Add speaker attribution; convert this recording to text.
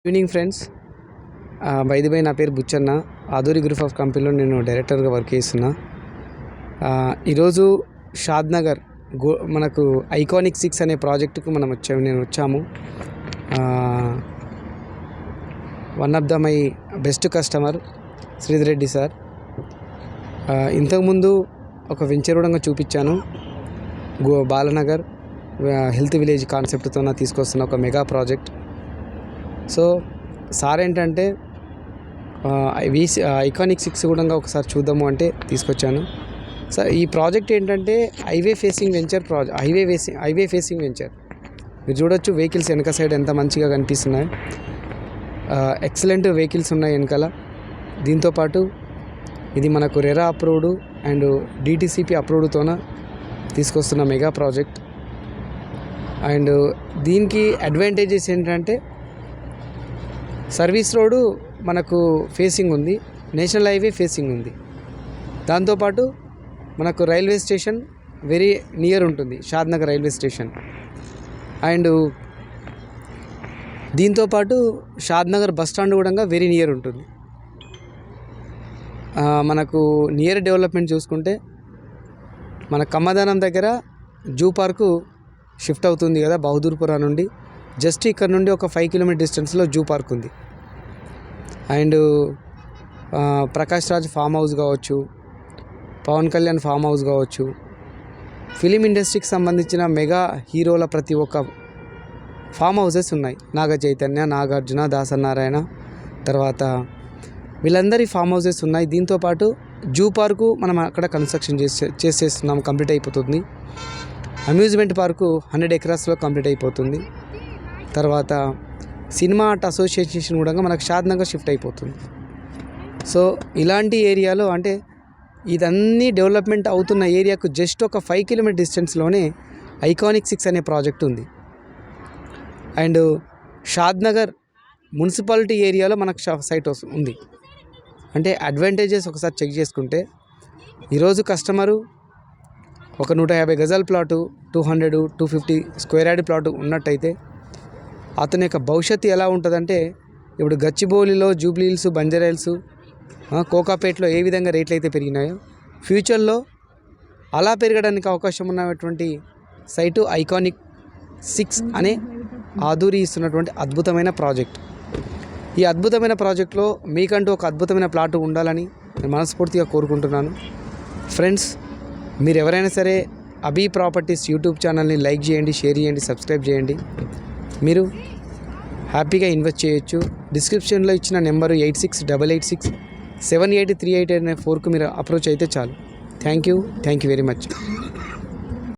Speaker 1: Evening friends. By the by నా పేరు Buchanna. Aduri group of కంపెనీలో నేను డైరెక్టర్గా వర్క్ చేస్తున్నా. ఈరోజు షాద్నగర్ మనకు ఐకానిక్ 6 అనే ప్రాజెక్టుకు నేను వచ్చాము. One of the my best customer Sridhar Reddy sir. ఇంతకుముందు ఒక వెంచర్ కూడా చూపించాను. బాలనగర్ హెల్త్ విలేజ్ కాన్సెప్ట్తో తీసుకొస్తున్న ఒక మెగా ప్రాజెక్ట్. సో సార్ ఏంటంటే ఐకానిక్ 6 కూడా ఒకసారి చూద్దాము అంటే తీసుకొచ్చాను. సార్ ఈ ప్రాజెక్ట్ ఏంటంటే హైవే ఫేసింగ్ వెంచర్. మీరు చూడొచ్చు వెహికల్స్ వెనక సైడ్ ఎంత మంచిగా కనిపిస్తున్నాయి. ఎక్సలెంట్ వెహికల్స్ ఉన్నాయి వెనకాల. దీంతోపాటు ఇది మనకు రెరా అప్రూవ్డ్ అండ్ డిటిసిపి అప్రూవ్డ్తోన తీసుకొస్తున్న మెగా ప్రాజెక్ట్. అండ్ దీనికి అడ్వాంటేజెస్ ఏంటంటే సర్వీస్ రోడ్డు మనకు ఫేసింగ్ ఉంది, నేషనల్ హైవే ఫేసింగ్ ఉంది. దాంతోపాటు మనకు రైల్వే స్టేషన్ వెరీ నియర్ ఉంటుంది, షాద్నగర్ రైల్వే స్టేషన్. అండ్ దీంతోపాటు షాద్నగర్ బస్ స్టాండ్ కూడా వెరీ నియర్ ఉంటుంది. మనకు నియర్ డెవలప్మెంట్ చూసుకుంటే మన కమ్మదానం దగ్గర జూ పార్కు షిఫ్ట్ అవుతుంది కదా, బహదూర్పురా నుండి. జస్ట్ ఇక్కడ నుండి ఒక 5 కిలోమీటర్ డిస్టెన్స్లో జూ పార్క్ ఉంది. And Prakash Raj farm house కావచ్చు, పవన్ కళ్యాణ్ ఫామ్ హౌస్ కావచ్చు, ఫిలిం ఇండస్ట్రీకి సంబంధించిన మెగా హీరోల ప్రతి ఒక్క ఫామ్ హౌసెస్ ఉన్నాయి. నాగ చైతన్య, నాగార్జున, దాసనారాయణ, తర్వాత వీళ్ళందరి ఫామ్ హౌసెస్ ఉన్నాయి. దీంతోపాటు జూ పార్కు మనం అక్కడ కన్స్ట్రక్షన్ చేసేస్తున్నాం, కంప్లీట్ అయిపోతుంది. అమ్యూజ్మెంట్ పార్కు 100 ఎకరాస్లో కంప్లీట్ అయిపోతుంది. తర్వాత సినిమా ఆర్ట్ అసోసియేషన్ కూడా మనకు షాద్నగర్ షిఫ్ట్ అయిపోతుంది. సో ఇలాంటి ఏరియాలో అంటే ఇదన్నీ డెవలప్మెంట్ అవుతున్న ఏరియాకు జస్ట్ ఒక 5 కిలోమీటర్ డిస్టెన్స్లోనే ఐకానిక్ 6 అనే ప్రాజెక్ట్ ఉంది. అండ్ షాద్నగర్ మున్సిపాలిటీ ఏరియాలో మనకు సైట్ ఉంది. అంటే అడ్వాంటేజెస్ ఒకసారి చెక్ చేసుకుంటే ఈరోజు కస్టమరు ఒక 150 గజాల ప్లాటు, 200, 250 స్క్వేర్ యార్డ్ ప్లాటు ఉన్నట్టయితే అతని యొక్క భవిష్యత్తు ఎలా ఉంటుందంటే, ఇప్పుడు గచ్చిబౌలిలో, జూబ్లీహిల్స్, బంజారాహిల్స్, కోకాపేట్లో ఏ విధంగా రేట్లు అయితే పెరిగినాయో ఫ్యూచర్లో అలా పెరగడానికి అవకాశం ఉన్నటువంటి సైటు ఐకానిక్ 6 అనే ఆదూరి ఇస్తున్నటువంటి అద్భుతమైన ప్రాజెక్ట్. ఈ అద్భుతమైన ప్రాజెక్ట్లో మీకంటూ ఒక అద్భుతమైన ప్లాటు ఉండాలని నేను మనస్ఫూర్తిగా కోరుకుంటున్నాను. ఫ్రెండ్స్, మీరు ఎవరైనా సరే అభి ప్రాపర్టీస్ యూట్యూబ్ ఛానల్ని లైక్ చేయండి, షేర్ చేయండి, సబ్స్క్రైబ్ చేయండి. మీరు హ్యాపీగా ఇన్వెస్ట్ చేయొచ్చు. డిస్క్రిప్షన్లో ఇచ్చిన నెంబరు 8688678388 అనే 4కు మీరు అప్రోచ్ అయితే చాలు. Thank you very much.